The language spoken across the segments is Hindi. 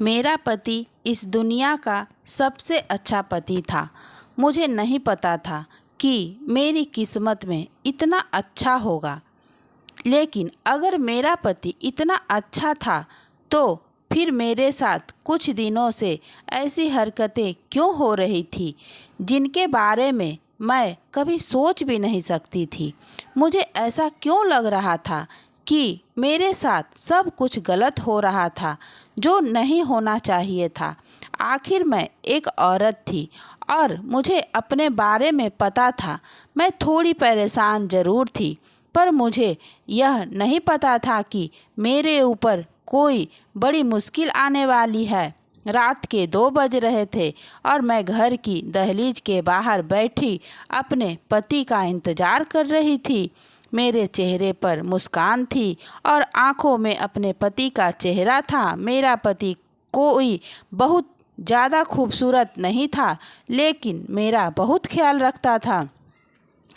मेरा पति इस दुनिया का सबसे अच्छा पति था। मुझे नहीं पता था कि मेरी किस्मत में इतना अच्छा होगा। लेकिन अगर मेरा पति इतना अच्छा था तो फिर मेरे साथ कुछ दिनों से ऐसी हरकतें क्यों हो रही थी जिनके बारे में मैं कभी सोच भी नहीं सकती थी। मुझे ऐसा क्यों लग रहा था कि मेरे साथ सब कुछ गलत हो रहा था जो नहीं होना चाहिए था। आखिर मैं एक औरत थी और मुझे अपने बारे में पता था। मैं थोड़ी परेशान ज़रूर थी, पर मुझे यह नहीं पता था कि मेरे ऊपर कोई बड़ी मुश्किल आने वाली है। रात के 2 बज रहे थे और मैं घर की दहलीज के बाहर बैठी अपने पति का इंतज़ार कर रही थी। मेरे चेहरे पर मुस्कान थी और आंखों में अपने पति का चेहरा था। मेरा पति कोई बहुत ज़्यादा खूबसूरत नहीं था, लेकिन मेरा बहुत ख्याल रखता था।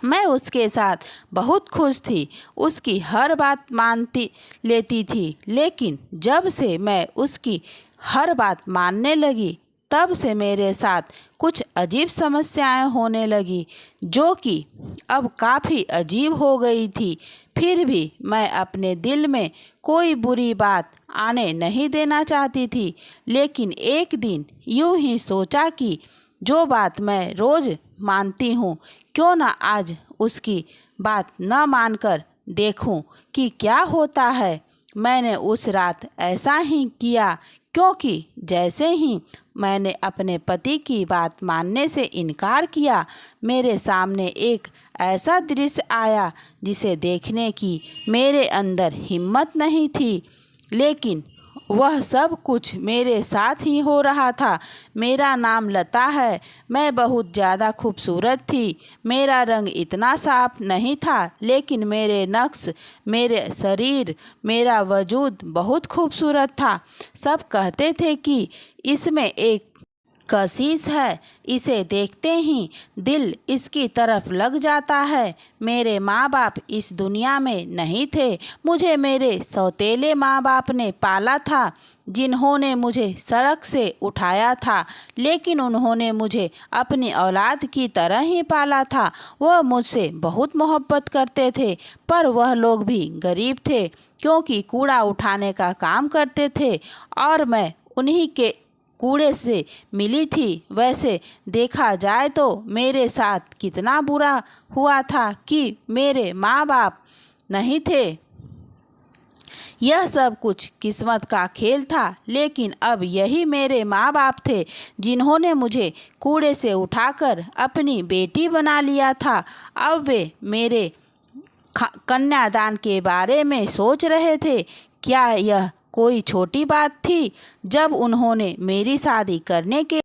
मैं उसके साथ बहुत खुश थी, उसकी हर बात मानती लेती थी। लेकिन जब से मैं उसकी हर बात मानने लगी, तब से मेरे साथ कुछ अजीब समस्याएं होने लगी, जो कि अब काफ़ी अजीब हो गई थी। फिर भी मैं अपने दिल में कोई बुरी बात आने नहीं देना चाहती थी। लेकिन एक दिन यूं ही सोचा कि जो बात मैं रोज़ मानती हूँ, क्यों ना आज उसकी बात न मानकर देखूं कि क्या होता है। मैंने उस रात ऐसा ही किया, क्योंकि जैसे ही मैंने अपने पति की बात मानने से इनकार किया, मेरे सामने एक ऐसा दृश्य आया जिसे देखने की मेरे अंदर हिम्मत नहीं थी। लेकिन वह सब कुछ मेरे साथ ही हो रहा था। मेरा नाम लता है। मैं बहुत ज़्यादा खूबसूरत थी। मेरा रंग इतना साफ नहीं था, लेकिन मेरे नक्श, मेरे शरीर, मेरा वजूद बहुत खूबसूरत था। सब कहते थे कि इसमें एक कशिश है, इसे देखते ही दिल इसकी तरफ लग जाता है। मेरे माँ बाप इस दुनिया में नहीं थे। मुझे मेरे सौतेले माँ बाप ने पाला था, जिन्होंने मुझे सड़क से उठाया था, लेकिन उन्होंने मुझे अपनी औलाद की तरह ही पाला था। वह मुझसे बहुत मोहब्बत करते थे, पर वह लोग भी गरीब थे, क्योंकि कूड़ा उठाने का काम करते थे और मैं उन्हीं के कूड़े से मिली थी। वैसे देखा जाए तो मेरे साथ कितना बुरा हुआ था कि मेरे माँ बाप नहीं थे। यह सब कुछ किस्मत का खेल था, लेकिन अब यही मेरे माँ बाप थे जिन्होंने मुझे कूड़े से उठाकर अपनी बेटी बना लिया था। अब वे मेरे कन्यादान के बारे में सोच रहे थे। क्या यह कोई छोटी बात थी? जब उन्होंने मेरी शादी करने के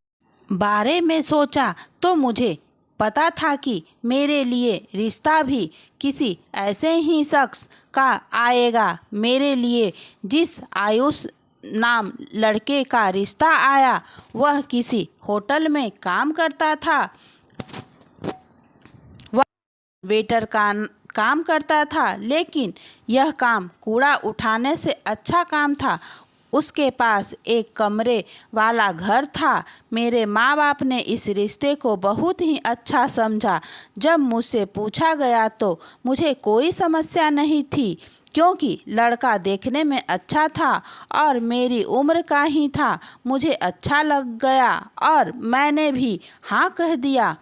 बारे में सोचा तो मुझे पता था कि मेरे लिए रिश्ता भी किसी ऐसे ही शख्स का आएगा। मेरे लिए जिस आयुष नाम लड़के का रिश्ता आया, वह किसी होटल में काम करता था। वह वेटर का काम करता था, लेकिन यह काम कूड़ा उठाने से अच्छा काम था। उसके पास एक कमरे वाला घर था। मेरे माँ बाप ने इस रिश्ते को बहुत ही अच्छा समझा। जब मुझसे पूछा गया तो मुझे कोई समस्या नहीं थी, क्योंकि लड़का देखने में अच्छा था और मेरी उम्र का ही था। मुझे अच्छा लग गया और मैंने भी हाँ कह दिया।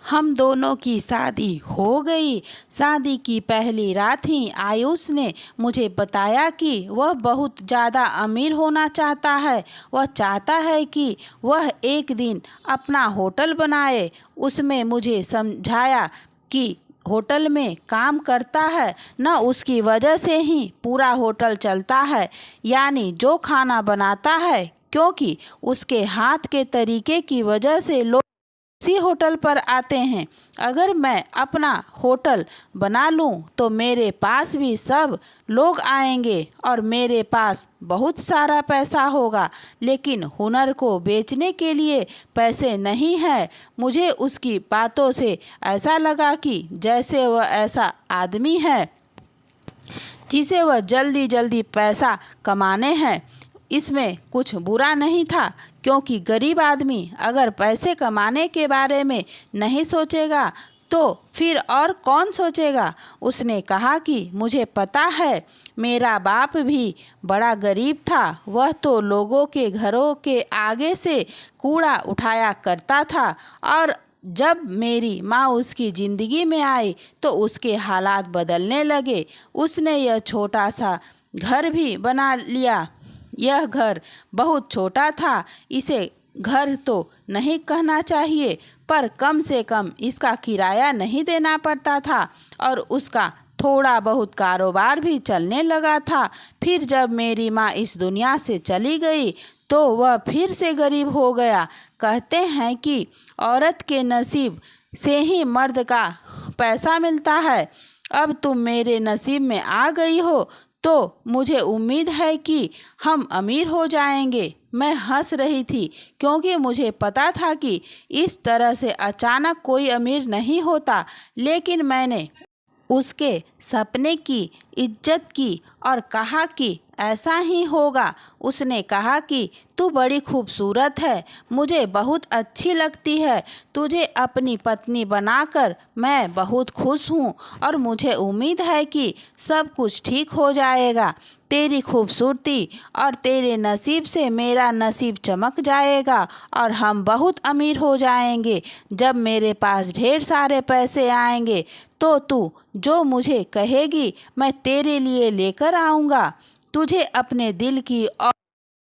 हम दोनों की शादी हो गई। शादी की पहली रात ही आयुष ने मुझे बताया कि वह बहुत ज़्यादा अमीर होना चाहता है। वह चाहता है कि वह एक दिन अपना होटल बनाए। उसमें मुझे समझाया कि होटल में काम करता है न, उसकी वजह से ही पूरा होटल चलता है, यानी जो खाना बनाता है, क्योंकि उसके हाथ के तरीके की वजह से लोग उसी होटल पर आते हैं। अगर मैं अपना होटल बना लूं तो मेरे पास भी सब लोग आएंगे और मेरे पास बहुत सारा पैसा होगा, लेकिन हुनर को बेचने के लिए पैसे नहीं है। मुझे उसकी बातों से ऐसा लगा कि जैसे वह ऐसा आदमी है जिसे वह जल्दी जल्दी पैसा कमाने हैं। इसमें कुछ बुरा नहीं था, क्योंकि गरीब आदमी अगर पैसे कमाने के बारे में नहीं सोचेगा तो फिर और कौन सोचेगा। उसने कहा कि मुझे पता है, मेरा बाप भी बड़ा गरीब था। वह तो लोगों के घरों के आगे से कूड़ा उठाया करता था, और जब मेरी माँ उसकी ज़िंदगी में आई तो उसके हालात बदलने लगे। उसने यह छोटा सा घर भी बना लिया। यह घर बहुत छोटा था, इसे घर तो नहीं कहना चाहिए, पर कम से कम इसका किराया नहीं देना पड़ता था और उसका थोड़ा बहुत कारोबार भी चलने लगा था। फिर जब मेरी माँ इस दुनिया से चली गई तो वह फिर से गरीब हो गया। कहते हैं कि औरत के नसीब से ही मर्द का पैसा मिलता है। अब तुम मेरे नसीब में आ गई हो तो मुझे उम्मीद है कि हम अमीर हो जाएंगे। मैं हंस रही थी, क्योंकि मुझे पता था कि इस तरह से अचानक कोई अमीर नहीं होता, लेकिन मैंने उसके सपने की इज्जत की और कहा कि ऐसा ही होगा। उसने कहा कि तू बड़ी खूबसूरत है, मुझे बहुत अच्छी लगती है। तुझे अपनी पत्नी बनाकर मैं बहुत खुश हूँ और मुझे उम्मीद है कि सब कुछ ठीक हो जाएगा। तेरी खूबसूरती और तेरे नसीब से मेरा नसीब चमक जाएगा और हम बहुत अमीर हो जाएंगे। जब मेरे पास ढेर सारे पैसे आएंगे तो तू जो मुझे कहेगी मैं तेरे लिए लेकर आऊँगा। तुझे अपने दिल की और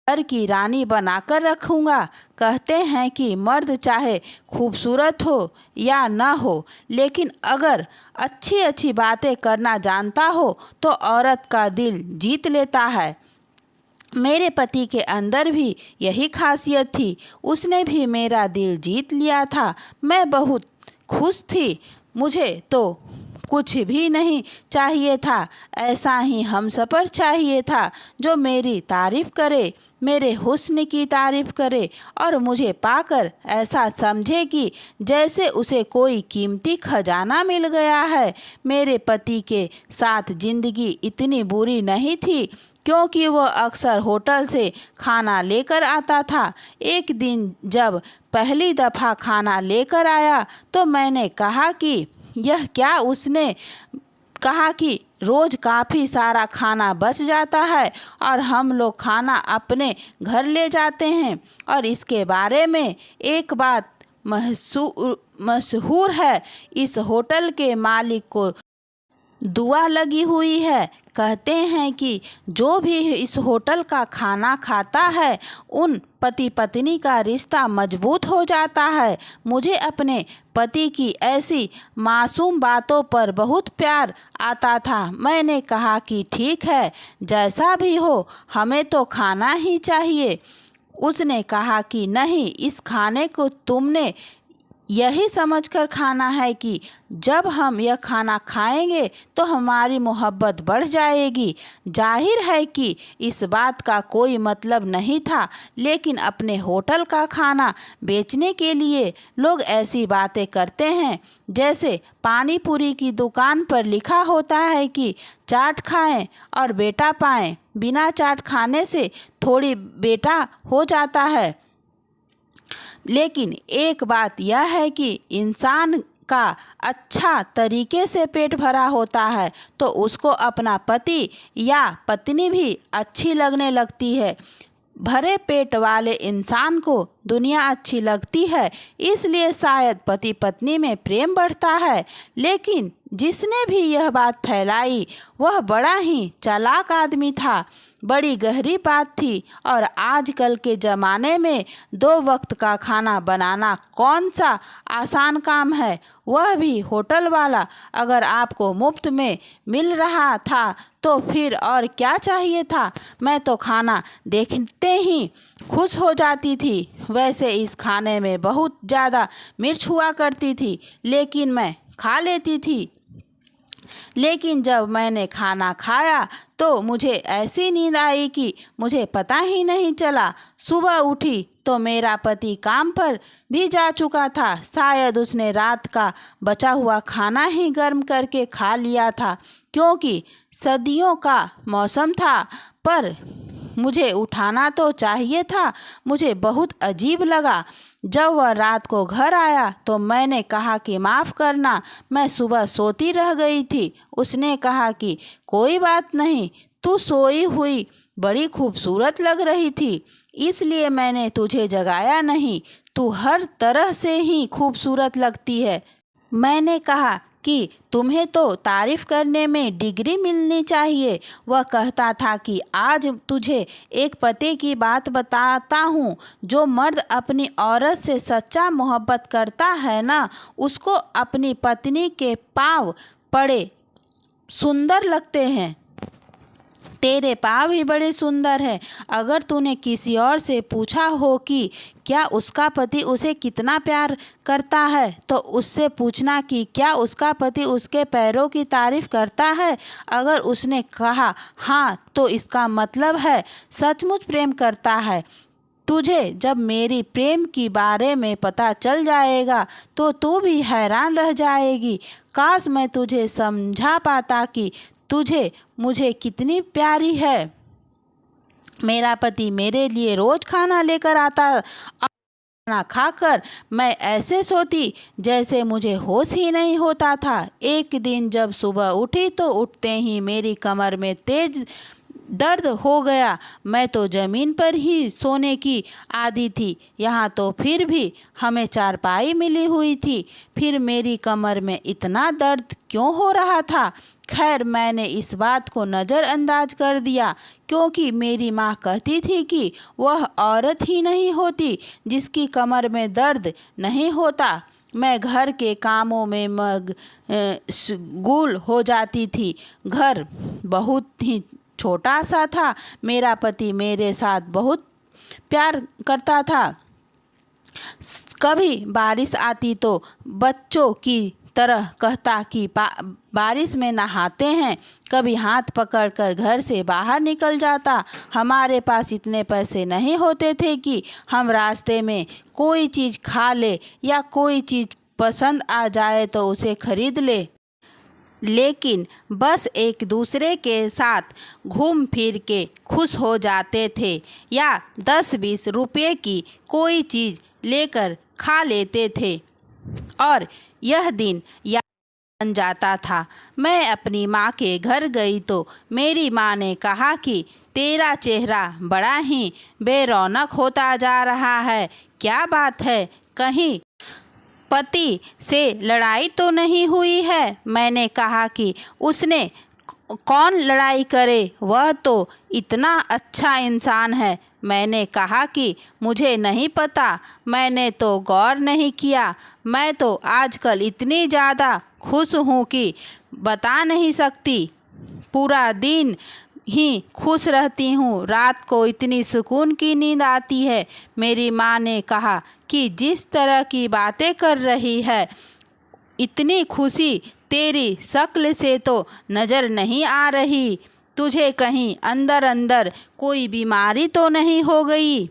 घर की रानी बनाकर रखूँगा। कहते हैं कि मर्द चाहे खूबसूरत हो या ना हो, लेकिन अगर अच्छी अच्छी बातें करना जानता हो तो औरत का दिल जीत लेता है। मेरे पति के अंदर भी यही खासियत थी। उसने भी मेरा दिल जीत लिया था। मैं बहुत खुश थी। मुझे तो कुछ भी नहीं चाहिए था, ऐसा ही हमसफ़र चाहिए था जो मेरी तारीफ़ करे, मेरे हुस्न की तारीफ़ करे और मुझे पाकर ऐसा समझे कि जैसे उसे कोई कीमती खजाना मिल गया है। मेरे पति के साथ ज़िंदगी इतनी बुरी नहीं थी, क्योंकि वह अक्सर होटल से खाना लेकर आता था। एक दिन जब पहली दफ़ा खाना लेकर आया तो मैंने कहा कि यह क्या। उसने कहा कि रोज़ काफ़ी सारा खाना बच जाता है और हम लोग खाना अपने घर ले जाते हैं, और इसके बारे में एक बात मशहूर है, इस होटल के मालिक को दुआ लगी हुई है। कहते हैं कि जो भी इस होटल का खाना खाता है उन पति पत्नी का रिश्ता मजबूत हो जाता है। मुझे अपने पति की ऐसी मासूम बातों पर बहुत प्यार आता था। मैंने कहा कि ठीक है, जैसा भी हो हमें तो खाना ही चाहिए। उसने कहा कि नहीं, इस खाने को तुमने यही समझकर खाना है कि जब हम यह खाना खाएंगे तो हमारी मोहब्बत बढ़ जाएगी। जाहिर है कि इस बात का कोई मतलब नहीं था, लेकिन अपने होटल का खाना बेचने के लिए लोग ऐसी बातें करते हैं, जैसे पानी पूरी की दुकान पर लिखा होता है कि चाट खाएं और बेटा पाएं। बिना चाट खाने से थोड़ी बेटा हो जाता है। लेकिन एक बात यह है कि इंसान का अच्छा तरीके से पेट भरा होता है तो उसको अपना पति या पत्नी भी अच्छी लगने लगती है। भरे पेट वाले इंसान को दुनिया अच्छी लगती है, इसलिए शायद पति पत्नी में प्रेम बढ़ता है। लेकिन जिसने भी यह बात फैलाई वह बड़ा ही चालाक आदमी था। बड़ी गहरी बात थी। और आजकल के ज़माने में 2 वक्त का खाना बनाना कौन सा आसान काम है, वह भी होटल वाला। अगर आपको मुफ्त में मिल रहा था तो फिर और क्या चाहिए था। मैं तो खाना देखते ही खुश हो जाती थी। वैसे इस खाने में बहुत ज़्यादा मिर्च हुआ करती थी, लेकिन मैं खा लेती थी। लेकिन जब मैंने खाना खाया तो मुझे ऐसी नींद आई कि मुझे पता ही नहीं चला। सुबह उठी तो मेरा पति काम पर भी जा चुका था। शायद उसने रात का बचा हुआ खाना ही गर्म करके खा लिया था, क्योंकि सर्दियों का मौसम था। पर मुझे उठाना तो चाहिए था। मुझे बहुत अजीब लगा। जब वह रात को घर आया तो मैंने कहा कि माफ़ करना, मैं सुबह सोती रह गई थी। उसने कहा कि कोई बात नहीं, तू सोई हुई बड़ी खूबसूरत लग रही थी, इसलिए मैंने तुझे जगाया नहीं। तू हर तरह से ही खूबसूरत लगती है। मैंने कहा कि तुम्हें तो तारीफ करने में डिग्री मिलनी चाहिए। वह कहता था कि आज तुझे एक पते की बात बताता हूँ। जो मर्द अपनी औरत से सच्चा मोहब्बत करता है ना, उसको अपनी पत्नी के पाँव बड़े सुंदर लगते हैं। तेरे पाँव भी बड़े सुंदर हैं। अगर तूने किसी और से पूछा हो कि क्या उसका पति उसे कितना प्यार करता है, तो उससे पूछना कि क्या उसका पति उसके पैरों की तारीफ करता है। अगर उसने कहा हाँ, तो इसका मतलब है सचमुच प्रेम करता है। तुझे जब मेरी प्रेम की बारे में पता चल जाएगा तो तू भी हैरान रह जाएगी। काश मैं तुझे समझा पाता कि तुझे मुझे कितनी प्यारी है। मेरा पति मेरे लिए रोज खाना लेकर आता। खाना खाकर मैं ऐसे सोती जैसे मुझे होश ही नहीं होता था। एक दिन जब सुबह उठी तो उठते ही मेरी कमर में तेज दर्द हो गया। मैं तो ज़मीन पर ही सोने की आदी थी। यहाँ तो फिर भी हमें चारपाई मिली हुई थी। फिर मेरी कमर में इतना दर्द क्यों हो रहा था? खैर, मैंने इस बात को नज़रअंदाज कर दिया, क्योंकि मेरी माँ कहती थी कि वह औरत ही नहीं होती जिसकी कमर में दर्द नहीं होता। मैं घर के कामों में मशगूल हो जाती थी। घर बहुत ही छोटा सा था। मेरा पति मेरे साथ बहुत प्यार करता था। कभी बारिश आती तो बच्चों की तरह कहता कि बारिश में नहाते हैं। कभी हाथ पकड़कर घर से बाहर निकल जाता। हमारे पास इतने पैसे नहीं होते थे कि हम रास्ते में कोई चीज़ खा ले या कोई चीज़ पसंद आ जाए तो उसे खरीद ले, लेकिन बस एक दूसरे के साथ घूम फिर के खुश हो जाते थे या 10-20 रुपये की कोई चीज़ लेकर खा लेते थे और यह दिन याद बन जाता था। मैं अपनी माँ के घर गई तो मेरी माँ ने कहा कि तेरा चेहरा बड़ा ही बेरौनक होता जा रहा है। क्या बात है? कहीं पति से लड़ाई तो नहीं हुई है? मैंने कहा कि उसने कौन लड़ाई करे, वह तो इतना अच्छा इंसान है। मैंने कहा कि मुझे नहीं पता, मैंने तो गौर नहीं किया। मैं तो आजकल इतनी ज़्यादा खुश हूँ कि बता नहीं सकती। पूरा दिन ही खुश रहती हूँ। रात को इतनी सुकून की नींद आती है। मेरी माँ ने कहा कि जिस तरह की बातें कर रही है, इतनी खुशी तेरी शक्ल से तो नज़र नहीं आ रही। तुझे कहीं अंदर अंदर कोई बीमारी तो नहीं हो गई?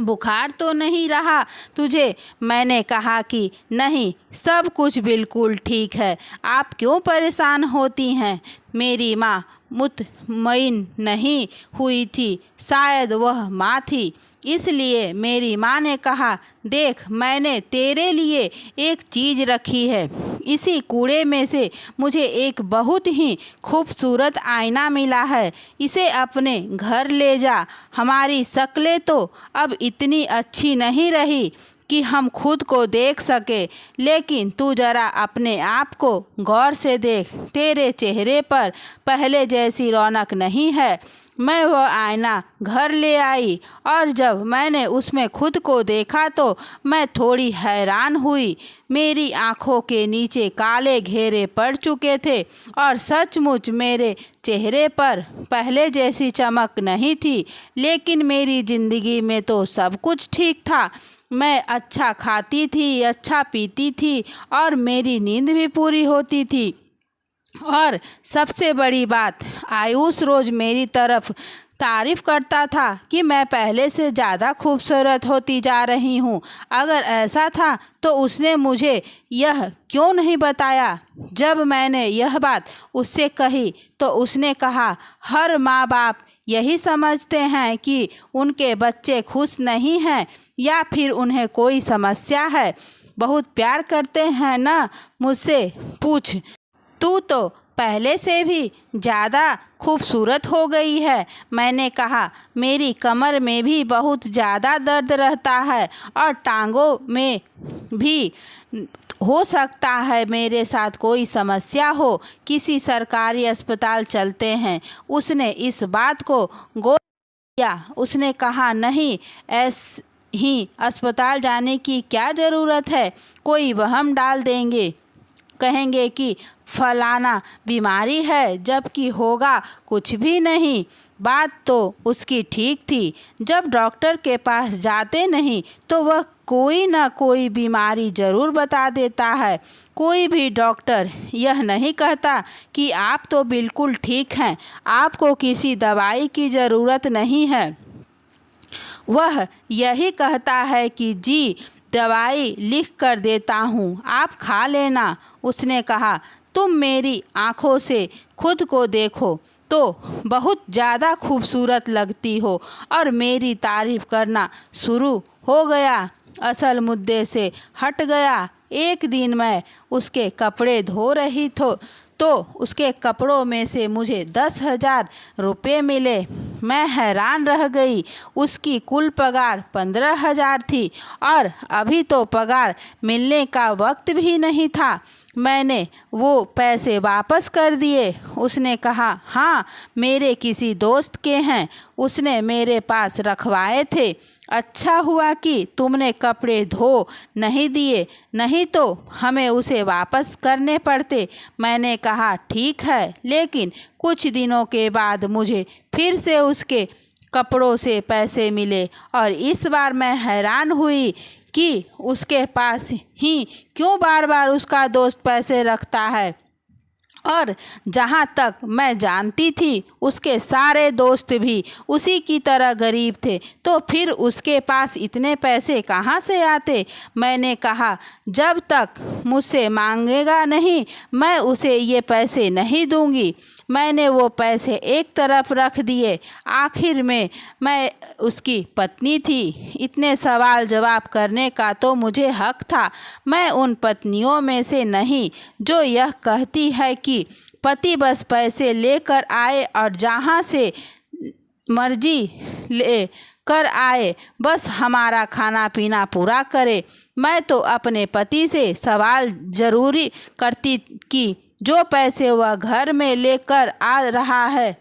बुखार तो नहीं रहा तुझे? मैंने कहा कि नहीं, सब कुछ बिल्कुल ठीक है। आप क्यों परेशान होती हैं? मेरी माँ मुतमईन नहीं हुई थी। शायद वह माँ थी, इसलिए मेरी माँ ने कहा, देख, मैंने तेरे लिए एक चीज़ रखी है। इसी कूड़े में से मुझे एक बहुत ही खूबसूरत आईना मिला है। इसे अपने घर ले जा। हमारी शक्लें तो अब इतनी अच्छी नहीं रही कि हम खुद को देख सके, लेकिन तू ज़रा अपने आप को गौर से देख। तेरे चेहरे पर पहले जैसी रौनक नहीं है। मैं वह आईना घर ले आई और जब मैंने उसमें खुद को देखा तो मैं थोड़ी हैरान हुई। मेरी आँखों के नीचे काले घेरे पड़ चुके थे और सचमुच मेरे चेहरे पर पहले जैसी चमक नहीं थी। लेकिन मेरी ज़िंदगी में तो सब कुछ ठीक था। मैं अच्छा खाती थी, अच्छा पीती थी और मेरी नींद भी पूरी होती थी। और सबसे बड़ी बात, आयुष रोज़ मेरी तरफ तारीफ़ करता था कि मैं पहले से ज़्यादा खूबसूरत होती जा रही हूँ। अगर ऐसा था तो उसने मुझे यह क्यों नहीं बताया? जब मैंने यह बात उससे कही तो उसने कहा, हर माँ बाप यही समझते हैं कि उनके बच्चे खुश नहीं हैं या फिर उन्हें कोई समस्या है। बहुत प्यार करते हैं ना मुझसे? पूछ, तू तो पहले से भी ज़्यादा खूबसूरत हो गई है। मैंने कहा, मेरी कमर में भी बहुत ज़्यादा दर्द रहता है और टांगों में भी। हो सकता है मेरे साथ कोई समस्या हो, किसी सरकारी अस्पताल चलते हैं। उसने इस बात को गौर किया। उसने कहा, नहीं, ऐसे ही अस्पताल जाने की क्या ज़रूरत है? कोई वहम डाल देंगे, कहेंगे कि फलाना बीमारी है, जबकि होगा कुछ भी नहीं। बात तो उसकी ठीक थी। जब डॉक्टर के पास जाते नहीं तो वह कोई ना कोई बीमारी ज़रूर बता देता है। कोई भी डॉक्टर यह नहीं कहता कि आप तो बिल्कुल ठीक हैं, आपको किसी दवाई की ज़रूरत नहीं है। वह यही कहता है कि जी, दवाई लिख कर देता हूँ, आप खा लेना। उसने कहा, तुम मेरी आँखों से खुद को देखो तो बहुत ज़्यादा खूबसूरत लगती हो। और मेरी तारीफ़ करना शुरू हो गया, असल मुद्दे से हट गया। एक दिन मैं उसके कपड़े धो रही तो उसके कपड़ों में से मुझे 10,000 रुपये मिले। मैं हैरान रह गई। उसकी कुल पगार 15,000 थी और अभी तो पगार मिलने का वक्त भी नहीं था। मैंने वो पैसे वापस कर दिए। उसने कहा, हाँ, मेरे किसी दोस्त के हैं, उसने मेरे पास रखवाए थे। अच्छा हुआ कि तुमने कपड़े धो नहीं दिए, नहीं तो हमें उसे वापस करने पड़ते। मैंने कहा, ठीक है, लेकिन कुछ दिनों के बाद मुझे फिर से उसके कपड़ों से पैसे मिले और इस बार मैं हैरान हुई कि उसके पास ही क्यों बार बार उसका दोस्त पैसे रखता है। और जहाँ तक मैं जानती थी उसके सारे दोस्त भी उसी की तरह गरीब थे, तो फिर उसके पास इतने पैसे कहाँ से आते। मैंने कहा, जब तक मुझसे मांगेगा नहीं मैं उसे ये पैसे नहीं दूंगी। मैंने वो पैसे एक तरफ रख दिए। आखिर में मैं उसकी पत्नी थी, इतने सवाल जवाब करने का तो मुझे हक था। मैं उन पत्नियों में से नहीं जो यह कहती है कि पति बस पैसे लेकर आए और जहाँ से मर्जी ले कर आए, बस हमारा खाना पीना पूरा करे। मैं तो अपने पति से सवाल जरूरी करती कि जो पैसे वह घर में लेकर आ रहा है,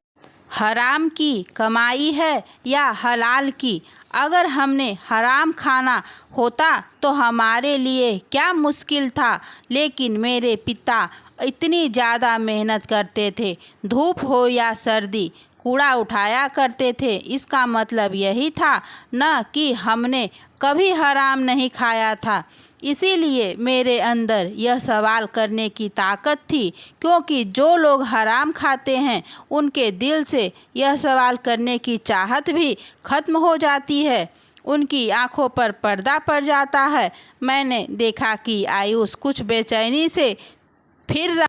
हराम की कमाई है या हलाल की। अगर हमने हराम खाना होता तो हमारे लिए क्या मुश्किल था। लेकिन मेरे पिता इतनी ज़्यादा मेहनत करते थे, धूप हो या सर्दी, कूड़ा उठाया करते थे। इसका मतलब यही था न कि हमने कभी हराम नहीं खाया था। इसीलिए मेरे अंदर यह सवाल करने की ताकत थी, क्योंकि जो लोग हराम खाते हैं उनके दिल से यह सवाल करने की चाहत भी ख़त्म हो जाती है, उनकी आंखों पर पर्दा पड़ जाता है। मैंने देखा कि आयुष कुछ बेचैनी से फिर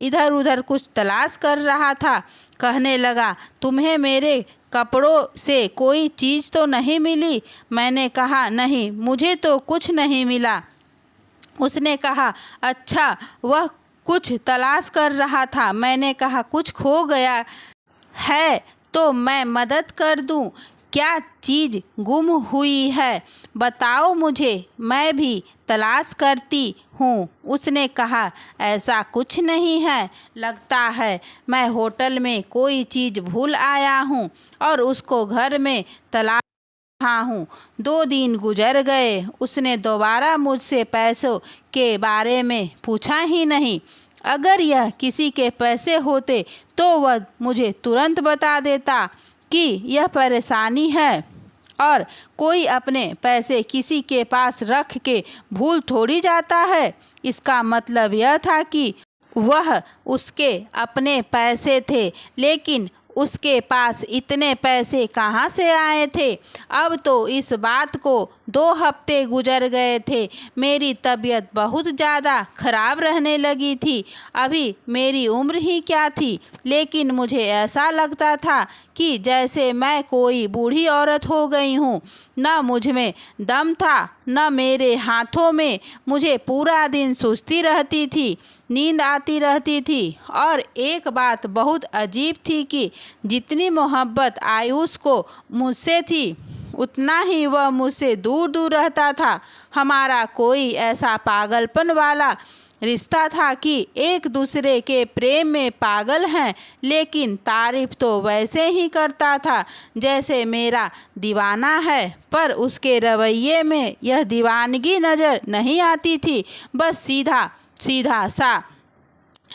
इधर उधर कुछ तलाश कर रहा था। कहने लगा, तुम्हें मेरे कपड़ों से कोई चीज़ तो नहीं मिली? मैंने कहा, नहीं, मुझे तो कुछ नहीं मिला। उसने कहा, अच्छा, वह कुछ तलाश कर रहा था। मैंने कहा, कुछ खो गया है तो मैं मदद कर दूं? क्या चीज़ गुम हुई है, बताओ मुझे, मैं भी तलाश करती हूँ। उसने कहा, ऐसा कुछ नहीं है, लगता है मैं होटल में कोई चीज़ भूल आया हूँ और उसको घर में तलाश रहा हूँ। 2 दिन गुजर गए, उसने दोबारा मुझसे पैसों के बारे में पूछा ही नहीं। अगर यह किसी के पैसे होते तो वह मुझे तुरंत बता देता कि यह परेशानी है। और कोई अपने पैसे किसी के पास रख के भूल थोड़ी जाता है। इसका मतलब यह था कि वह उसके अपने पैसे थे, लेकिन उसके पास इतने पैसे कहाँ से आए थे। अब तो इस बात को 2 हफ्ते गुजर गए थे। मेरी तबीयत बहुत ज़्यादा खराब रहने लगी थी। अभी मेरी उम्र ही क्या थी, लेकिन मुझे ऐसा लगता था कि जैसे मैं कोई बूढ़ी औरत हो गई हूँ। न मुझ में दम था, न मेरे हाथों में। मुझे पूरा दिन सुस्ती रहती थी, नींद आती रहती थी। और एक बात बहुत अजीब थी कि जितनी मोहब्बत आयुष को मुझसे थी, उतना ही वह मुझसे दूर दूर रहता था। हमारा कोई ऐसा पागलपन वाला रिश्ता था कि एक दूसरे के प्रेम में पागल हैं, लेकिन तारीफ तो वैसे ही करता था जैसे मेरा दीवाना है। पर उसके रवैये में यह दीवानगी नज़र नहीं आती थी, बस सीधा सीधा सा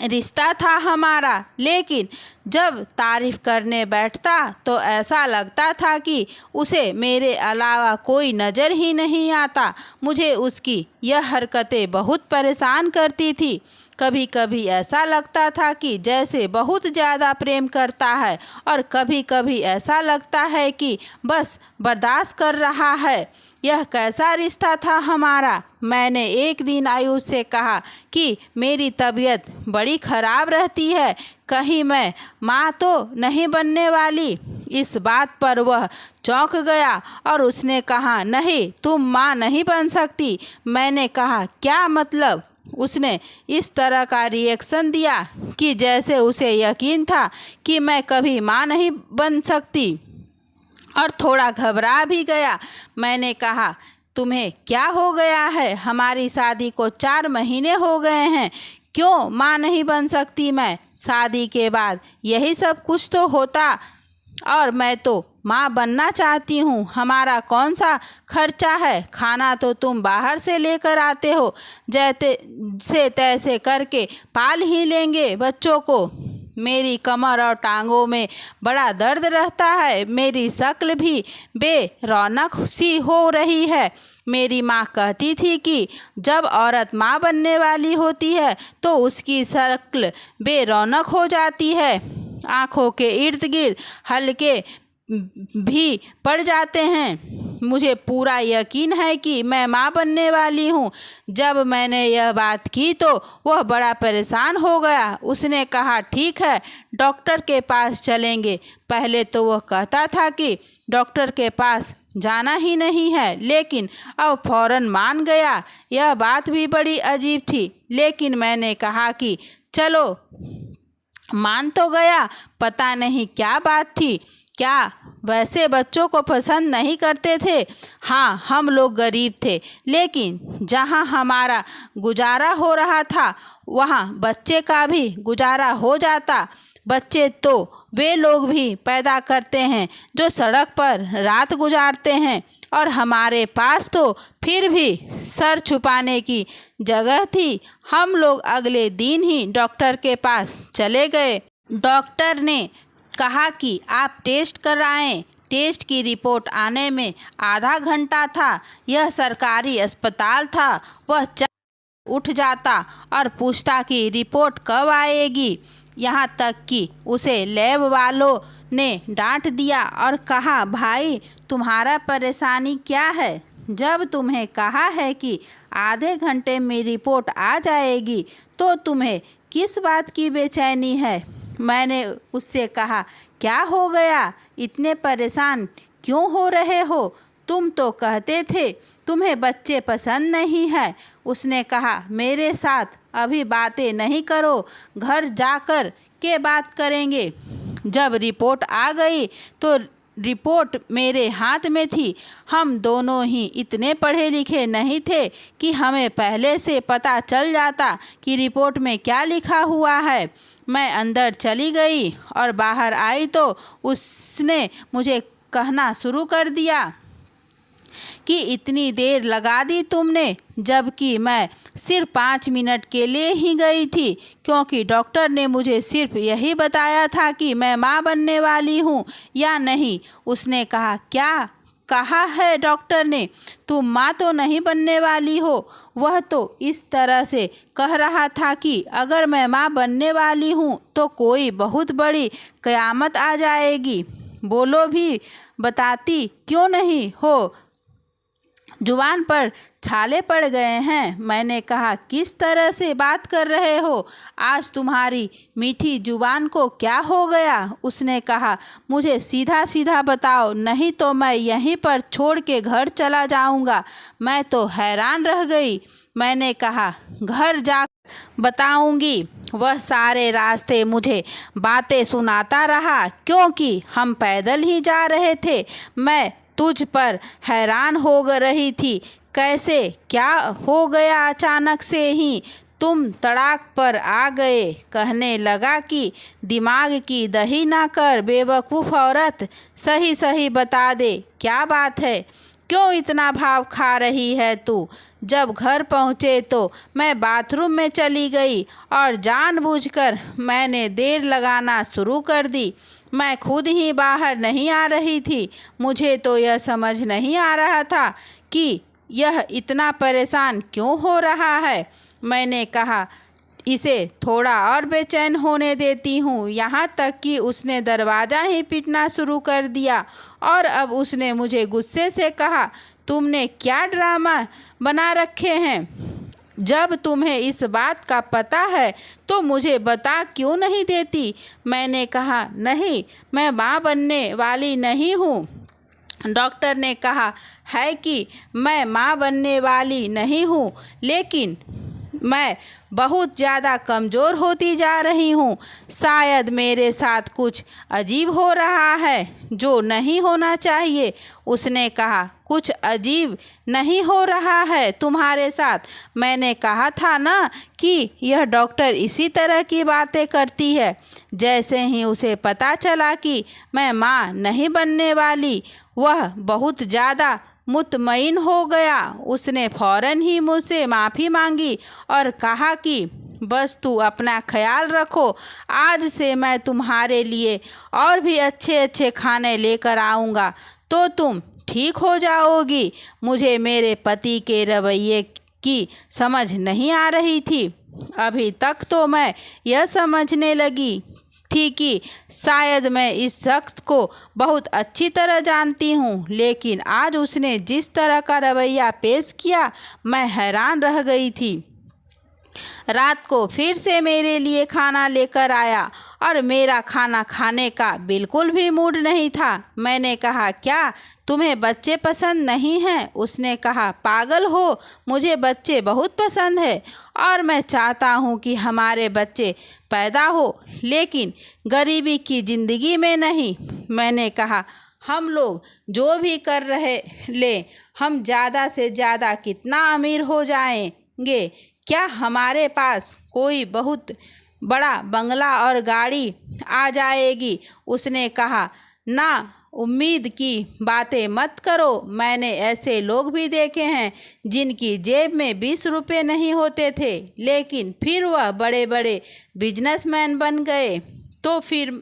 रिश्ता था हमारा। लेकिन जब तारीफ करने बैठता तो ऐसा लगता था कि उसे मेरे अलावा कोई नज़र ही नहीं आता। मुझे उसकी यह हरकतें बहुत परेशान करती थी। कभी कभी ऐसा लगता था कि जैसे बहुत ज़्यादा प्रेम करता है, और कभी कभी ऐसा लगता है कि बस बर्दाश्त कर रहा है। यह कैसा रिश्ता था हमारा। मैंने एक दिन आयुष से कहा कि मेरी तबीयत बड़ी ख़राब रहती है, कहीं मैं माँ तो नहीं बनने वाली। इस बात पर वह चौंक गया और उसने कहा, नहीं, तुम माँ नहीं बन सकती। मैंने कहा, क्या मतलब? उसने इस तरह का रिएक्शन दिया कि जैसे उसे यकीन था कि मैं कभी माँ नहीं बन सकती, और थोड़ा घबरा भी गया। मैंने कहा, तुम्हें क्या हो गया है? हमारी शादी को 4 महीने हो गए हैं, क्यों माँ नहीं बन सकती मैं? शादी के बाद यही सब कुछ तो होता, और मैं तो माँ बनना चाहती हूँ। हमारा कौन सा खर्चा है? खाना तो तुम बाहर से लेकर आते हो, जैसे से तैसे करके पाल ही लेंगे बच्चों को। मेरी कमर और टांगों में बड़ा दर्द रहता है। मेरी शक्ल भी बेरौनक सी हो रही है। मेरी माँ कहती थी कि जब औरत माँ बनने वाली होती है तो उसकी शक्ल बेरौनक हो जाती है, आँखों के इर्द गिर्द हल्के भी पड़ जाते हैं। मुझे पूरा यकीन है कि मैं माँ बनने वाली हूँ। जब मैंने यह बात की तो वह बड़ा परेशान हो गया। उसने कहा, ठीक है, डॉक्टर के पास चलेंगे। पहले तो वह कहता था कि डॉक्टर के पास जाना ही नहीं है, लेकिन अब फौरन मान गया। यह बात भी बड़ी अजीब थी, लेकिन मैंने कहा कि चलो, मान तो गया। पता नहीं क्या बात थी। क्या वैसे बच्चों को पसंद नहीं करते थे? हाँ, हम लोग गरीब थे, लेकिन जहाँ हमारा गुजारा हो रहा था वहाँ बच्चे का भी गुजारा हो जाता। बच्चे तो वे लोग भी पैदा करते हैं जो सड़क पर रात गुजारते हैं, और हमारे पास तो फिर भी सर छुपाने की जगह थी। हम लोग अगले दिन ही डॉक्टर के पास चले गए। डॉक्टर ने कहा कि आप टेस्ट कराएं। टेस्ट की रिपोर्ट आने में आधा घंटा था। यह सरकारी अस्पताल था। वह उठ जाता और पूछता कि रिपोर्ट कब आएगी। यहाँ तक कि उसे लैब वालों ने डांट दिया और कहा, भाई, तुम्हारा परेशानी क्या है? जब तुम्हें कहा है कि आधे घंटे में रिपोर्ट आ जाएगी तो तुम्हें किस बात की बेचैनी है? मैंने उससे कहा, क्या हो गया? इतने परेशान क्यों हो रहे हो? तुम तो कहते थे तुम्हें बच्चे पसंद नहीं है। उसने कहा, मेरे साथ अभी बातें नहीं करो, घर जाकर के बात करेंगे। जब रिपोर्ट आ गई तो रिपोर्ट मेरे हाथ में थी। हम दोनों ही इतने पढ़े लिखे नहीं थे कि हमें पहले से पता चल जाता कि रिपोर्ट में क्या लिखा हुआ है। मैं अंदर चली गई और बाहर आई तो उसने मुझे कहना शुरू कर दिया कि इतनी देर लगा दी तुमने, जबकि मैं सिर्फ 5 मिनट के लिए ही गई थी, क्योंकि डॉक्टर ने मुझे सिर्फ यही बताया था कि मैं माँ बनने वाली हूँ या नहीं। उसने कहा, क्या कहा है डॉक्टर ने, तुम माँ तो नहीं बनने वाली हो। वह तो इस तरह से कह रहा था कि अगर मैं माँ बनने वाली हूँ तो कोई बहुत बड़ी क़यामत आ जाएगी। बोलो भी, बताती क्यों नहीं हो? जुबान पर छाले पड़ गए हैं। मैंने कहा, किस तरह से बात कर रहे हो? आज तुम्हारी मीठी जुबान को क्या हो गया? उसने कहा, मुझे सीधा सीधा बताओ, नहीं तो मैं यहीं पर छोड़ के घर चला जाऊंगा। मैं तो हैरान रह गई। मैंने कहा, घर जा बताऊंगी। वह सारे रास्ते मुझे बातें सुनाता रहा, क्योंकि हम पैदल ही जा रहे थे। मैं तुझ पर हैरान हो रही थी, कैसे क्या हो गया अचानक से ही तुम तड़ाक पर आ गए। कहने लगा कि दिमाग की दही ना कर बेवकूफ़ औरत, सही सही बता दे क्या बात है, क्यों इतना भाव खा रही है तू? जब घर पहुँचे तो मैं बाथरूम में चली गई और जानबूझकर मैंने देर लगाना शुरू कर दी। मैं खुद ही बाहर नहीं आ रही थी। मुझे तो यह समझ नहीं आ रहा था कि यह इतना परेशान क्यों हो रहा है। मैंने कहा, इसे थोड़ा और बेचैन होने देती हूँ। यहाँ तक कि उसने दरवाज़ा ही पीटना शुरू कर दिया और अब उसने मुझे गुस्से से कहा, तुमने क्या ड्रामा बना रखे हैं? जब तुम्हें इस बात का पता है तो मुझे बता क्यों नहीं देती? मैंने कहा, नहीं, मैं माँ बनने वाली नहीं हूँ। डॉक्टर ने कहा है कि मैं माँ बनने वाली नहीं हूँ, लेकिन मैं बहुत ज़्यादा कमज़ोर होती जा रही हूँ। शायद मेरे साथ कुछ अजीब हो रहा है जो नहीं होना चाहिए। उसने कहा, कुछ अजीब नहीं हो रहा है तुम्हारे साथ। मैंने कहा था ना कि यह डॉक्टर इसी तरह की बातें करती है। जैसे ही उसे पता चला कि मैं माँ नहीं बनने वाली, वह बहुत ज़्यादा मुतमईन हो गया। उसने फ़ौरन ही मुझसे माफ़ी मांगी और कहा कि बस तू अपना ख्याल रखो, आज से मैं तुम्हारे लिए और भी अच्छे अच्छे खाने लेकर आऊँगा तो तुम ठीक हो जाओगी। मुझे मेरे पति के रवैये की समझ नहीं आ रही थी। अभी तक तो मैं यह समझने लगी थी कि शायद मैं इस शख्स को बहुत अच्छी तरह जानती हूँ, लेकिन आज उसने जिस तरह का रवैया पेश किया, मैं हैरान रह गई थी। रात को फिर से मेरे लिए खाना लेकर आया और मेरा खाना खाने का बिल्कुल भी मूड नहीं था। मैंने कहा, क्या तुम्हें बच्चे पसंद नहीं हैं? उसने कहा, पागल हो, मुझे बच्चे बहुत पसंद है और मैं चाहता हूँ कि हमारे बच्चे पैदा हो, लेकिन गरीबी की ज़िंदगी में नहीं। मैंने कहा, हम लोग जो भी कर रहे ले, हम ज़्यादा से ज़्यादा कितना अमीर हो जाएंगे? क्या हमारे पास कोई बहुत बड़ा बंगला और गाड़ी आ जाएगी? उसने कहा, ना, उम्मीद की बातें मत करो। मैंने ऐसे लोग भी देखे हैं जिनकी जेब में 20 रुपये नहीं होते थे, लेकिन फिर वह बड़े बड़े बिजनेसमैन बन गए। तो फिर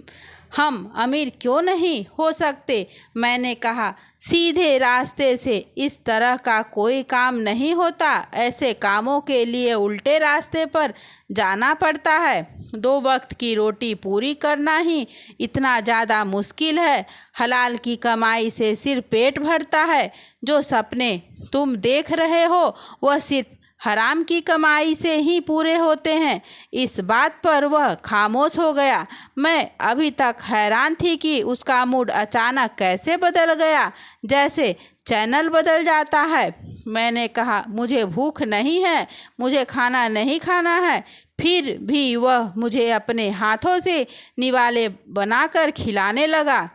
हम अमीर क्यों नहीं हो सकते? मैंने कहा, सीधे रास्ते से इस तरह का कोई काम नहीं होता। ऐसे कामों के लिए उल्टे रास्ते पर जाना पड़ता है। 2 वक्त की रोटी पूरी करना ही इतना ज़्यादा मुश्किल है। हलाल की कमाई से सिर्फ पेट भरता है। जो सपने तुम देख रहे हो वह सिर्फ हराम की कमाई से ही पूरे होते हैं। इस बात पर वह खामोश हो गया। मैं अभी तक हैरान थी कि उसका मूड अचानक कैसे बदल गया, जैसे चैनल बदल जाता है। मैंने कहा, मुझे भूख नहीं है, मुझे खाना नहीं खाना है। फिर भी वह मुझे अपने हाथों से निवाले बनाकर खिलाने लगा।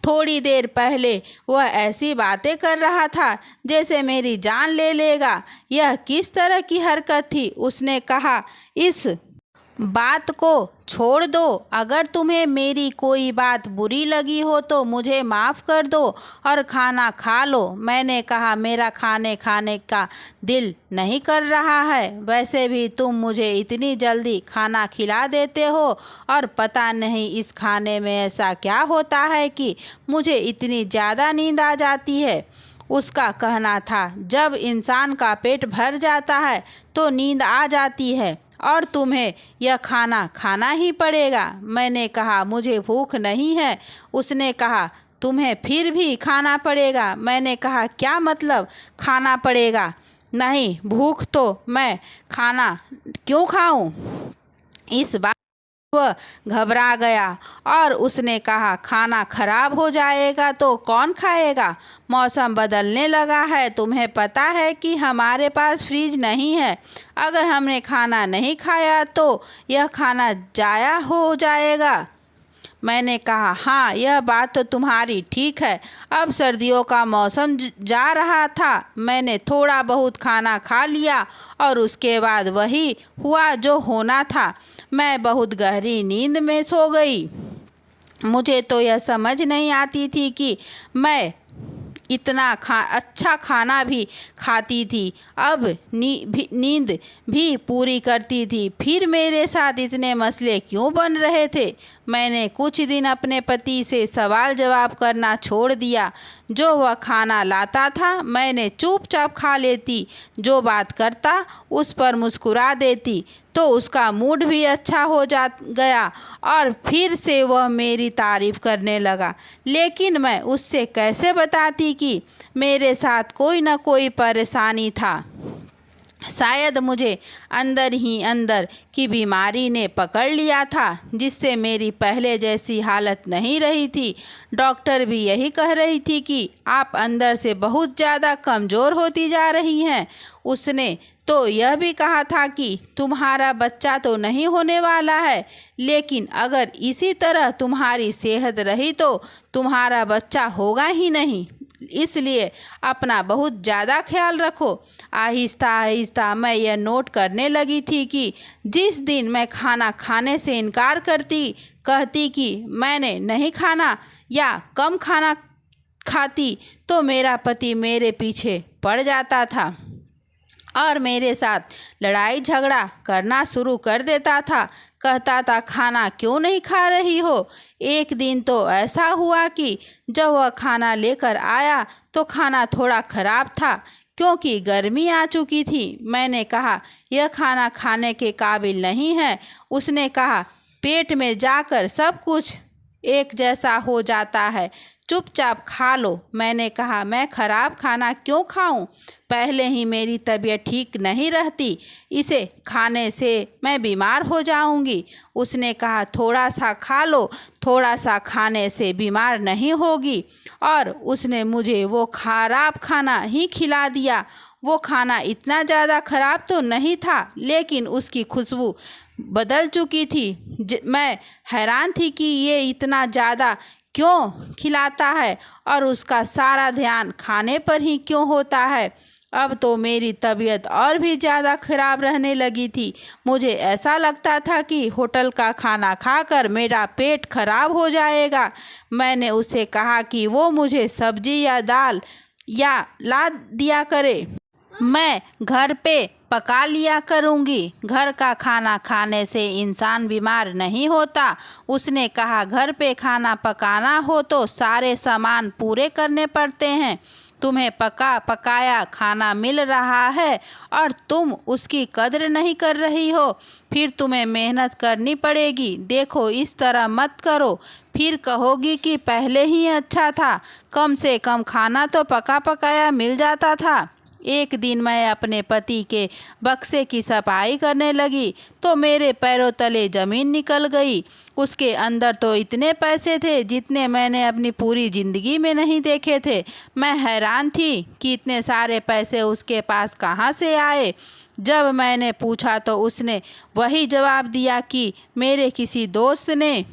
थोड़ी देर पहले वह ऐसी बातें कर रहा था जैसे मेरी जान ले लेगा। यह किस तरह की हरकत थी? उसने कहा, इस बात को छोड़ दो। अगर तुम्हें मेरी कोई बात बुरी लगी हो तो मुझे माफ़ कर दो और खाना खा लो। मैंने कहा, मेरा खाने का दिल नहीं कर रहा है। वैसे भी तुम मुझे इतनी जल्दी खाना खिला देते हो और पता नहीं इस खाने में ऐसा क्या होता है कि मुझे इतनी ज़्यादा नींद आ जाती है। उसका कहना था, जब इंसान का पेट भर जाता है तो नींद आ जाती है और तुम्हें यह खाना खाना ही पड़ेगा। मैंने कहा, मुझे भूख नहीं है। उसने कहा, तुम्हें फिर भी खाना पड़ेगा। मैंने कहा, क्या मतलब खाना पड़ेगा? नहीं, भूख तो मैं खाना क्यों खाऊं? इस बात वह घबरा गया और उसने कहा, खाना खराब हो जाएगा तो कौन खाएगा? मौसम बदलने लगा है। तुम्हें पता है कि हमारे पास फ्रिज नहीं है। अगर हमने खाना नहीं खाया तो यह खाना ज़ाया हो जाएगा। मैंने कहा, हाँ, यह बात तो तुम्हारी ठीक है। अब सर्दियों का मौसम जा रहा था। मैंने थोड़ा बहुत खाना खा लिया और उसके बाद वही हुआ जो होना था। मैं बहुत गहरी नींद में सो गई। मुझे तो यह समझ नहीं आती थी कि मैं इतना अच्छा खाना भी खाती थी, अब नींद भी पूरी करती थी। फिर मेरे साथ इतने मसले क्यों बन रहे थे? मैंने कुछ दिन अपने पति से सवाल जवाब करना छोड़ दिया। जो वह खाना लाता था मैंने चुपचाप खा लेती। जो बात करता उस पर मुस्कुरा देती तो उसका मूड भी अच्छा हो गया और फिर से वह मेरी तारीफ़ करने लगा। लेकिन मैं उससे कैसे बताती कि मेरे साथ कोई न कोई परेशानी था। शायद मुझे अंदर ही अंदर की बीमारी ने पकड़ लिया था, जिससे मेरी पहले जैसी हालत नहीं रही थी। डॉक्टर भी यही कह रही थी कि आप अंदर से बहुत ज़्यादा कमज़ोर होती जा रही हैं। उसने तो यह भी कहा था कि तुम्हारा बच्चा तो नहीं होने वाला है, लेकिन अगर इसी तरह तुम्हारी सेहत रही तो तुम्हारा बच्चा होगा ही नहीं। इसलिए अपना बहुत ज़्यादा ख्याल रखो। आहिस्ता आहिस्ता मैं यह नोट करने लगी थी कि जिस दिन मैं खाना खाने से इनकार कहती कि मैंने नहीं खाना या कम खाना खाती तो मेरा पति मेरे पीछे पड़ जाता था और मेरे साथ लड़ाई झगड़ा करना शुरू कर देता था। कहता था, खाना क्यों नहीं खा रही हो? एक दिन तो ऐसा हुआ कि जब वह खाना लेकर आया तो खाना थोड़ा ख़राब था क्योंकि गर्मी आ चुकी थी। मैंने कहा, यह खाना खाने के काबिल नहीं है। उसने कहा, पेट में जाकर सब कुछ एक जैसा हो जाता है, चुपचाप खा लो। मैंने कहा, मैं ख़राब खाना क्यों खाऊं? पहले ही मेरी तबीयत ठीक नहीं रहती, इसे खाने से मैं बीमार हो जाऊंगी। उसने कहा, थोड़ा सा खा लो, थोड़ा सा खाने से बीमार नहीं होगी। और उसने मुझे वो ख़राब खाना ही खिला दिया। वो खाना इतना ज़्यादा ख़राब तो नहीं था, लेकिन उसकी खुशबू बदल चुकी थी। मैं हैरान थी कि ये इतना ज़्यादा क्यों खिलाता है और उसका सारा ध्यान खाने पर ही क्यों होता है। अब तो मेरी तबीयत और भी ज़्यादा ख़राब रहने लगी थी। मुझे ऐसा लगता था कि होटल का खाना खाकर मेरा पेट खराब हो जाएगा। मैंने उसे कहा कि वो मुझे सब्जी या दाल या ला दिया करे, मैं घर पे पका लिया करूँगी। घर का खाना खाने से इंसान बीमार नहीं होता। उसने कहा, घर पे खाना पकाना हो तो सारे सामान पूरे करने पड़ते हैं। तुम्हें पकाया खाना मिल रहा है और तुम उसकी कद्र नहीं कर रही हो, फिर तुम्हें मेहनत करनी पड़ेगी। देखो, इस तरह मत करो, फिर कहोगी कि पहले ही अच्छा था। कम से कम खाना तो पका पकाया मिल जाता था। एक दिन मैं अपने पति के बक्से की सफाई करने लगी तो मेरे पैरों तले ज़मीन निकल गई। उसके अंदर तो इतने पैसे थे जितने मैंने अपनी पूरी ज़िंदगी में नहीं देखे थे। मैं हैरान थी कि इतने सारे पैसे उसके पास कहाँ से आए। जब मैंने पूछा तो उसने वही जवाब दिया कि मेरे किसी दोस्त ने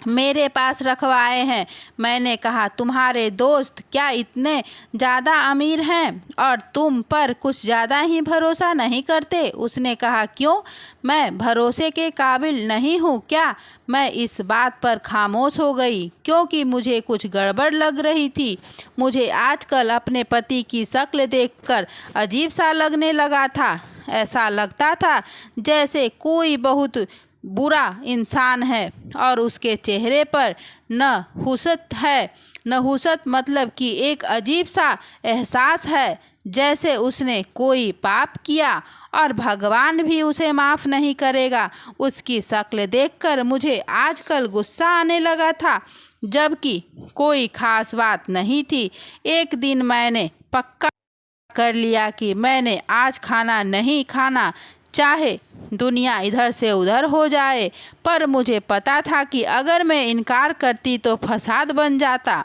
मेरे पास रखवाए हैं। मैंने कहा, तुम्हारे दोस्त क्या इतने ज़्यादा अमीर हैं और तुम पर कुछ ज़्यादा ही भरोसा नहीं करते? उसने कहा, क्यों, मैं भरोसे के काबिल नहीं हूँ क्या? मैं इस बात पर खामोश हो गई क्योंकि मुझे कुछ गड़बड़ लग रही थी। मुझे आजकल अपने पति की शक्ल देखकर अजीब सा लगने लगा था। ऐसा लगता था जैसे कोई बहुत बुरा इंसान है और उसके चेहरे पर नहुसत है। नहुसत मतलब कि एक अजीब सा एहसास है, जैसे उसने कोई पाप किया और भगवान भी उसे माफ़ नहीं करेगा। उसकी शक्ल देखकर मुझे आजकल गुस्सा आने लगा था, जबकि कोई खास बात नहीं थी। एक दिन मैंने पक्का कर लिया कि मैंने आज खाना नहीं खाना, चाहे दुनिया इधर से उधर हो जाए। पर मुझे पता था कि अगर मैं इनकार करती तो फसाद बन जाता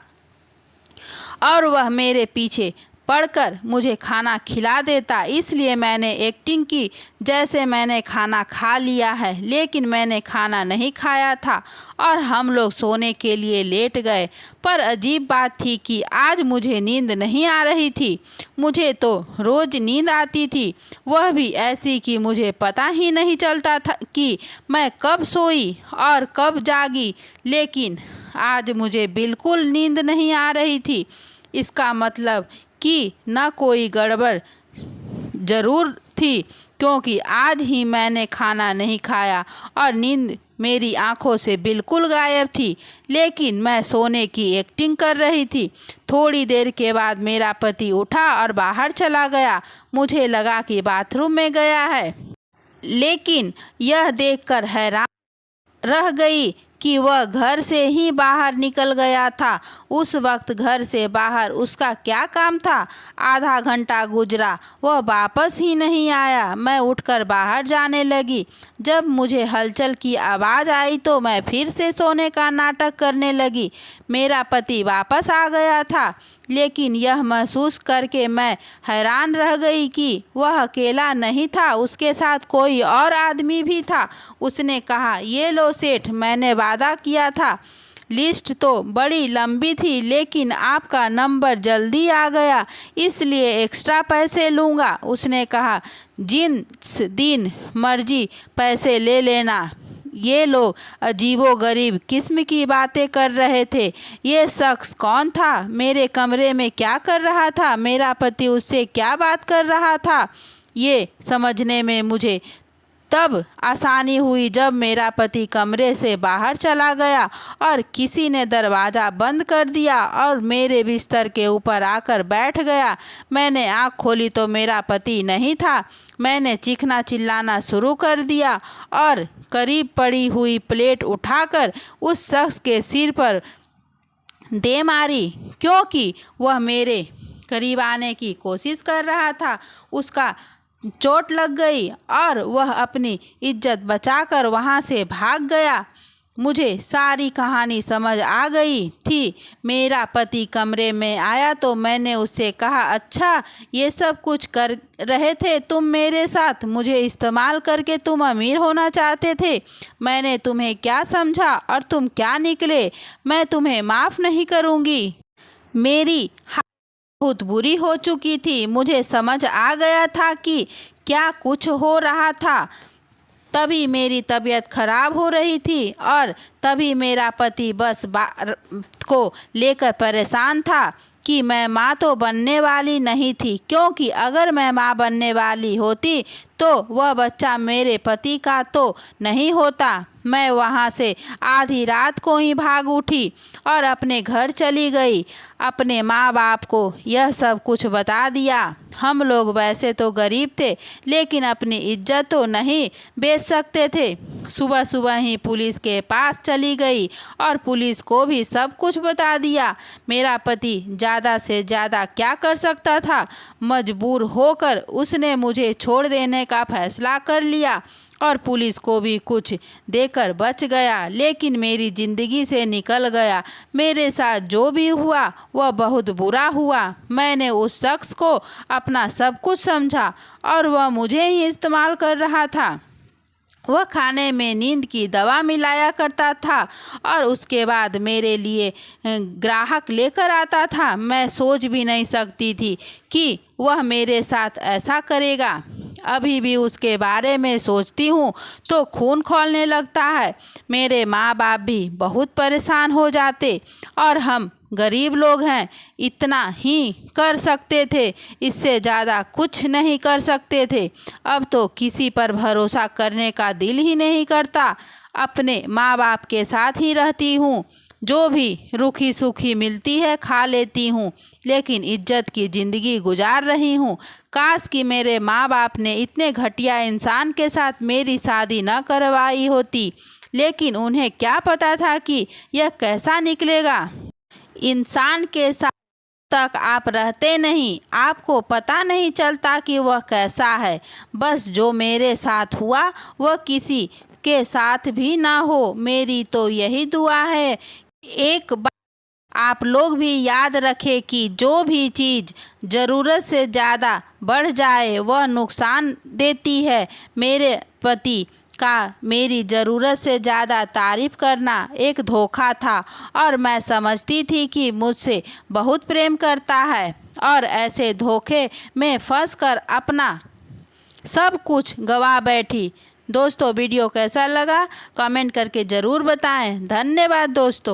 और वह मेरे पीछे पड़कर मुझे खाना खिला देता। इसलिए मैंने एक्टिंग की जैसे मैंने खाना खा लिया है, लेकिन मैंने खाना नहीं खाया था और हम लोग सोने के लिए लेट गए। पर अजीब बात थी कि आज मुझे नींद नहीं आ रही थी। मुझे तो रोज़ नींद आती थी, वह भी ऐसी कि मुझे पता ही नहीं चलता था कि मैं कब सोई और कब जागी। लेकिन आज मुझे बिल्कुल नींद नहीं आ रही थी। इसका मतलब कि न कोई गड़बड़ ज़रूर थी, क्योंकि आज ही मैंने खाना नहीं खाया और नींद मेरी आंखों से बिल्कुल गायब थी। लेकिन मैं सोने की एक्टिंग कर रही थी। थोड़ी देर के बाद मेरा पति उठा और बाहर चला गया। मुझे लगा कि बाथरूम में गया है, लेकिन यह देखकर हैरान रह गई कि वह घर से ही बाहर निकल गया था। उस वक्त घर से बाहर उसका क्या काम था? आधा घंटा गुजरा, वह वापस ही नहीं आया। मैं उठकर बाहर जाने लगी। जब मुझे हलचल की आवाज़ आई तो मैं फिर से सोने का नाटक करने लगी। मेरा पति वापस आ गया था, लेकिन यह महसूस करके मैं हैरान रह गई कि वह अकेला नहीं था, उसके साथ कोई और आदमी भी था। उसने कहा, ये लो सेठ, मैंने वादा किया था। लिस्ट तो बड़ी लंबी थी, लेकिन आपका नंबर जल्दी आ गया, इसलिए एक्स्ट्रा पैसे लूँगा। उसने कहा, जिस दिन मर्जी पैसे ले लेना। ये लोग अजीबो गरीब किस्म की बातें कर रहे थे। ये शख्स कौन था? मेरे कमरे में क्या कर रहा था? मेरा पति उससे क्या बात कर रहा था? ये समझने में मुझे तब आसानी हुई जब मेरा पति कमरे से बाहर चला गया और किसी ने दरवाज़ा बंद कर दिया और मेरे बिस्तर के ऊपर आकर बैठ गया। मैंने आँख खोली तो मेरा पति नहीं था। मैंने चीखना चिल्लाना शुरू कर दिया और करीब पड़ी हुई प्लेट उठाकर उस शख्स के सिर पर दे मारी, क्योंकि वह मेरे करीब आने की कोशिश कर रहा था। उसका चोट लग गई और वह अपनी इज्जत बचाकर वहाँ से भाग गया। मुझे सारी कहानी समझ आ गई थी। मेरा पति कमरे में आया तो मैंने उससे कहा, अच्छा ये सब कुछ कर रहे थे तुम मेरे साथ? मुझे इस्तेमाल करके तुम अमीर होना चाहते थे। मैंने तुम्हें क्या समझा और तुम क्या निकले? मैं तुम्हें माफ़ नहीं करूँगी। मेरी बहुत बुरी हो चुकी थी। मुझे समझ आ गया था कि क्या कुछ हो रहा था। तभी मेरी तबीयत खराब हो रही थी और तभी मेरा पति बस को लेकर परेशान था कि मैं माँ तो बनने वाली नहीं थी, क्योंकि अगर मैं माँ बनने वाली होती तो वह बच्चा मेरे पति का तो नहीं होता। मैं वहाँ से आधी रात को ही भाग उठी और अपने घर चली गई। अपने माँ बाप को यह सब कुछ बता दिया। हम लोग वैसे तो गरीब थे, लेकिन अपनी इज्जत तो नहीं बेच सकते थे। सुबह सुबह ही पुलिस के पास चली गई और पुलिस को भी सब कुछ बता दिया। मेरा पति ज़्यादा से ज़्यादा क्या कर सकता था? मजबूर होकर उसने मुझे छोड़ देने का फैसला कर लिया और पुलिस को भी कुछ देकर बच गया, लेकिन मेरी ज़िंदगी से निकल गया। मेरे साथ जो भी हुआ वह बहुत बुरा हुआ। मैंने उस शख्स को अपना सब कुछ समझा और वह मुझे ही इस्तेमाल कर रहा था। वह खाने में नींद की दवा मिलाया करता था और उसके बाद मेरे लिए ग्राहक लेकर आता था। मैं सोच भी नहीं सकती थी कि वह मेरे साथ ऐसा करेगा। अभी भी उसके बारे में सोचती हूँ तो खून खौलने लगता है। मेरे माँ बाप भी बहुत परेशान हो जाते और हम गरीब लोग हैं, इतना ही कर सकते थे, इससे ज़्यादा कुछ नहीं कर सकते थे। अब तो किसी पर भरोसा करने का दिल ही नहीं करता। अपने माँ बाप के साथ ही रहती हूँ, जो भी रूखी सूखी मिलती है खा लेती हूँ, लेकिन इज्जत की ज़िंदगी गुजार रही हूँ। काश कि मेरे माँ बाप ने इतने घटिया इंसान के साथ मेरी शादी न करवाई होती, लेकिन उन्हें क्या पता था कि यह कैसा निकलेगा। इंसान के साथ तक आप रहते नहीं, आपको पता नहीं चलता कि वह कैसा है। बस जो मेरे साथ हुआ वह किसी के साथ भी ना हो। मेरी तो यही दुआ है। एक बात आप लोग भी याद रखें कि जो भी चीज़ ज़रूरत से ज़्यादा बढ़ जाए वह नुकसान देती है। मेरे पति का मेरी ज़रूरत से ज़्यादा तारीफ़ करना एक धोखा था और मैं समझती थी कि मुझसे बहुत प्रेम करता है, और ऐसे धोखे में फंसकर अपना सब कुछ गंवा बैठी। दोस्तों, वीडियो कैसा लगा कमेंट करके ज़रूर बताएं। धन्यवाद दोस्तों।